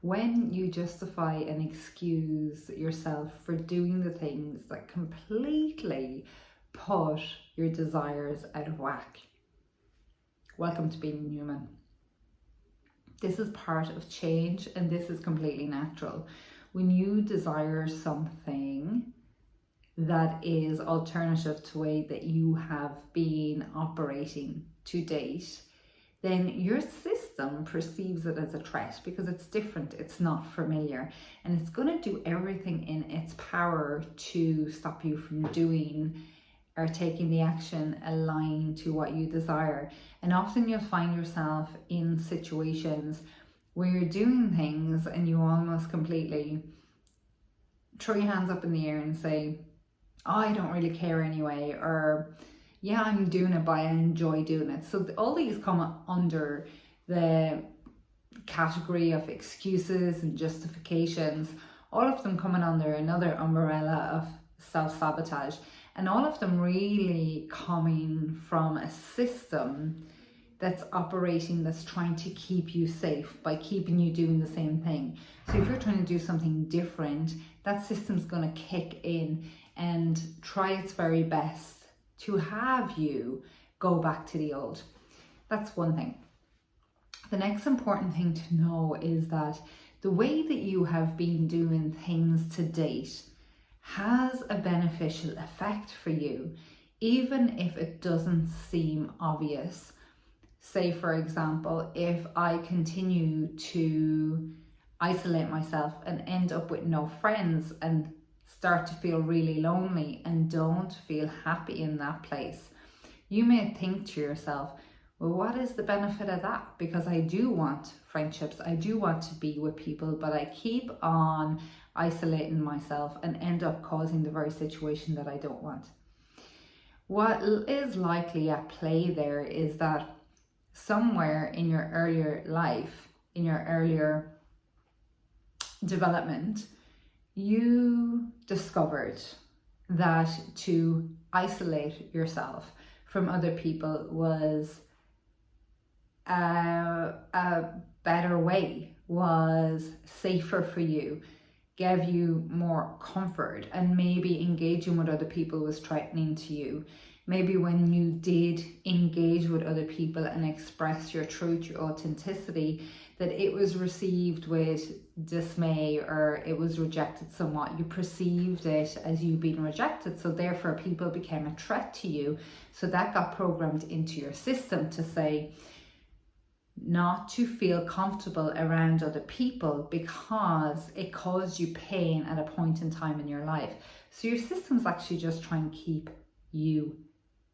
when you justify and excuse yourself for doing the things that completely put your desires out of whack. Welcome to being human. This is part of change, and this is completely natural. When you desire something that is alternative to the way that you have been operating to date, then your system perceives it as a threat because it's different, it's not familiar, and it's going to do everything in its power to stop you from doing or taking the action aligned to what you desire. And often you'll find yourself in situations where you're doing things and you almost completely throw your hands up in the air and say, oh, I don't really care anyway, or yeah, I'm doing it, but I enjoy doing it. So all these come under the category of excuses and justifications, all of them coming under another umbrella of self-sabotage, and all of them really coming from a system that's operating, that's trying to keep you safe by keeping you doing the same thing. So if you're trying to do something different, that system's going to kick in and try its very best to have you go back to the old. That's one thing. The next important thing to know is that the way that you have been doing things to date has a beneficial effect for you, even if it doesn't seem obvious. Say, for example, if I continue to isolate myself and end up with no friends and start to feel really lonely and don't feel happy in that place, you may think to yourself, well, what is the benefit of that? Because I do want friendships, I do want to be with people, but I keep on isolating myself and end up causing the very situation that I don't want. What is likely at play there is that somewhere in your earlier life, in your earlier development, you discovered that to isolate yourself from other people was a better way, was safer for you, gave you more comfort, and maybe engaging with other people was threatening to you. Maybe when you did engage with other people and express your truth, your authenticity, that it was received with dismay or it was rejected somewhat. You perceived it as you being rejected, so therefore people became a threat to you. So that got programmed into your system to say not to feel comfortable around other people because it caused you pain at a point in time in your life. So your system's actually just trying to keep you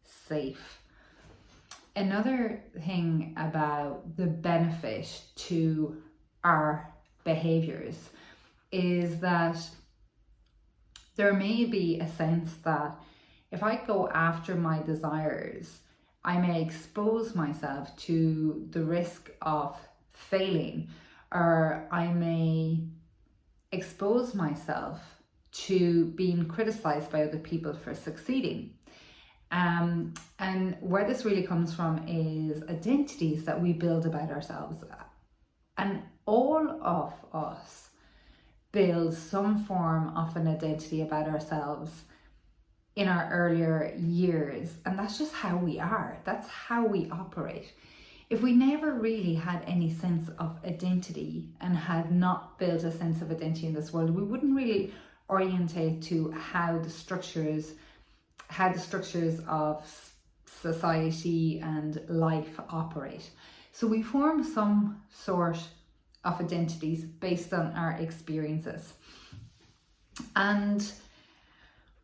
safe. Another thing about the benefit to our behaviors is that there may be a sense that if I go after my desires, I may expose myself to the risk of failing, or I may expose myself to being criticized by other people for succeeding. And where this really comes from is identities that we build about ourselves. And all of us build some form of an identity about ourselves in our earlier years. And that's just how we are. That's how we operate. If we never really had any sense of identity and had not built a sense of identity in this world, we wouldn't really orientate to how the structures of society and life operate. So we form some sort of identities based on our experiences. And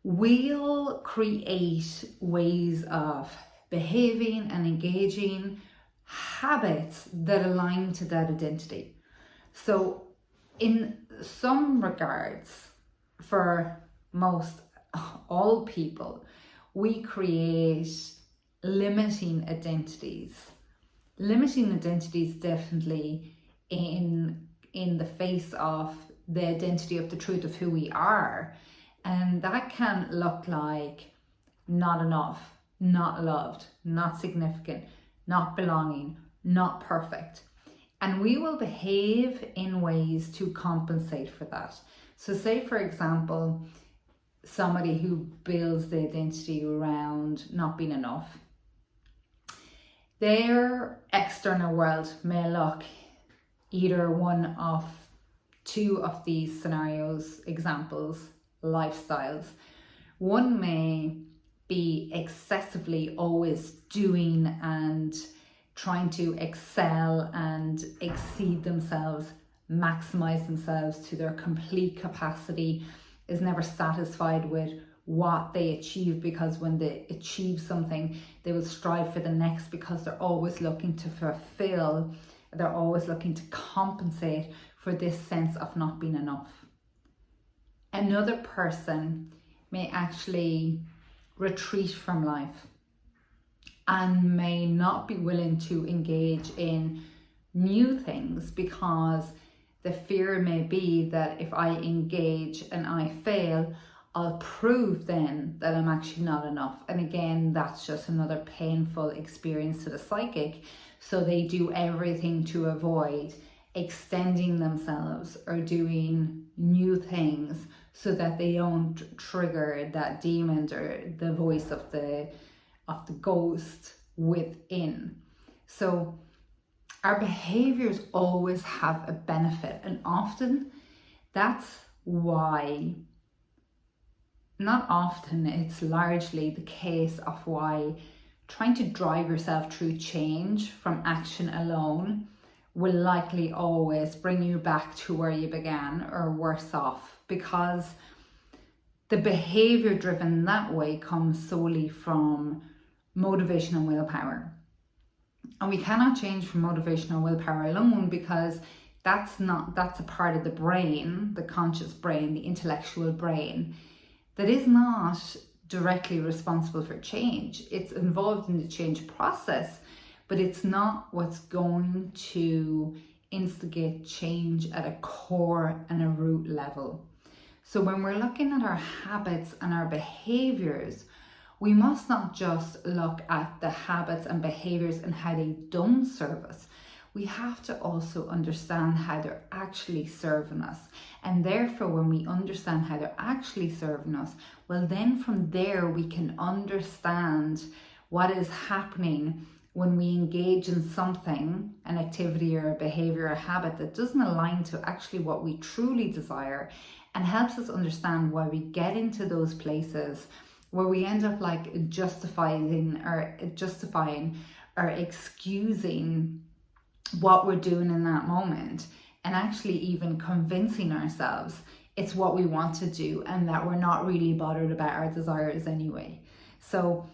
we'll create ways of behaving and engaging, habits that align to that identity. So in some regards, for most all people, we create limiting identities. Limiting identities definitely in the face of the identity of the truth of who we are. And that can look like not enough, not loved, not significant, not belonging, not perfect. And we will behave in ways to compensate for that. So say, for example, somebody who builds the identity around not being enough, their external world may look either one of two of these scenarios, examples, lifestyles. One may be excessively always doing and trying to excel and exceed themselves, maximize themselves to their complete capacity, is never satisfied with what they achieve, because when they achieve something, they will strive for the next, because they're always looking to fulfill, they're always looking to compensate for this sense of not being enough. Another person may actually retreat from life and may not be willing to engage in new things, because the fear may be that if I engage and I fail, I'll prove then that I'm actually not enough. And again, that's just another painful experience to the psychic. So they do everything to avoid extending themselves or doing new things, so that they don't trigger that demon or the voice of the ghost within. So our behaviors always have a benefit, and often that's why, not often, it's largely the case of why trying to drive yourself through change from action alone will likely always bring you back to where you began or worse off, because the behavior driven that way comes solely from motivation and willpower. And we cannot change from motivation or willpower alone, because that's a part of the brain, the conscious brain, the intellectual brain, that is not directly responsible for change. It's involved in the change process, but it's not what's going to instigate change at a core and a root level. So when we're looking at our habits and our behaviors, we must not just look at the habits and behaviors and how they don't serve us. We have to also understand how they're actually serving us. And therefore, when we understand how they're actually serving us, well, then from there we can understand what is happening when we engage in something, an activity or a behavior or a habit that doesn't align to actually what we truly desire, and helps us understand why we get into those places where we end up like justifying or excusing what we're doing in that moment, and actually even convincing ourselves it's what we want to do and that we're not really bothered about our desires anyway. So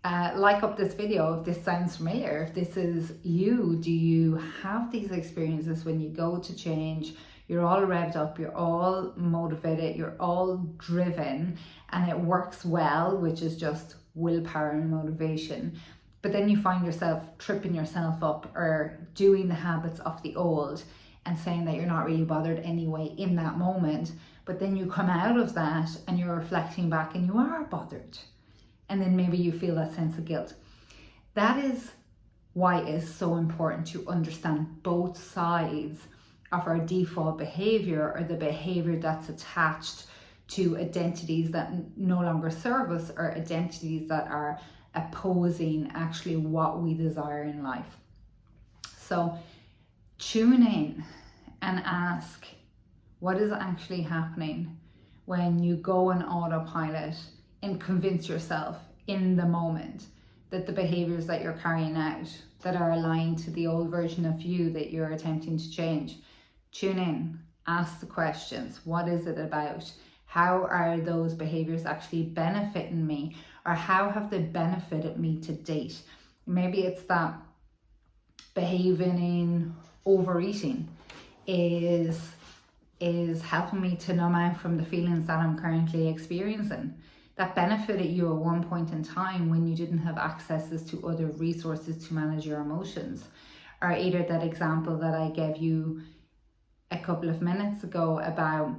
like up this video if this sounds familiar, if this is you. Do you have these experiences when you go to change? You're all revved up, you're all motivated, you're all driven, and it works well, which is just willpower and motivation. But then you find yourself tripping yourself up or doing the habits of the old and saying that you're not really bothered anyway in that moment. But then you come out of that and you're reflecting back and you are bothered. And then maybe you feel that sense of guilt. That is why it is so important to understand both sides of our default behavior, or the behavior that's attached to identities that no longer serve us, or identities that are opposing actually what we desire in life. So tune in and ask, what is actually happening when you go on autopilot and convince yourself in the moment that the behaviors that you're carrying out that are aligned to the old version of you that you're attempting to change? Tune in, ask the questions. What is it about? How are those behaviors actually benefiting me? Or how have they benefited me to date? Maybe it's that behaving in overeating is helping me to numb out from the feelings that I'm currently experiencing. That benefited you at one point in time when you didn't have access to other resources to manage your emotions. Or either that example that I gave you a couple of minutes ago about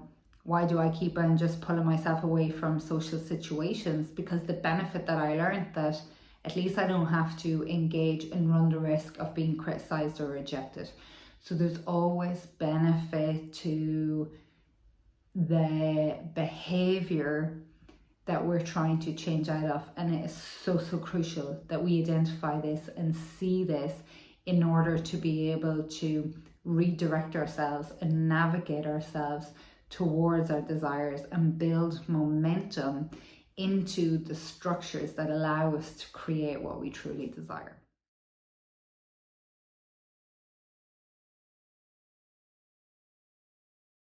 why do I keep on just pulling myself away from social situations? Because the benefit that I learned that at least I don't have to engage and run the risk of being criticized or rejected. So there's always benefit to the behavior that we're trying to change out of. And it is so crucial that we identify this and see this in order to be able to redirect ourselves and navigate ourselves towards our desires and build momentum into the structures that allow us to create what we truly desire.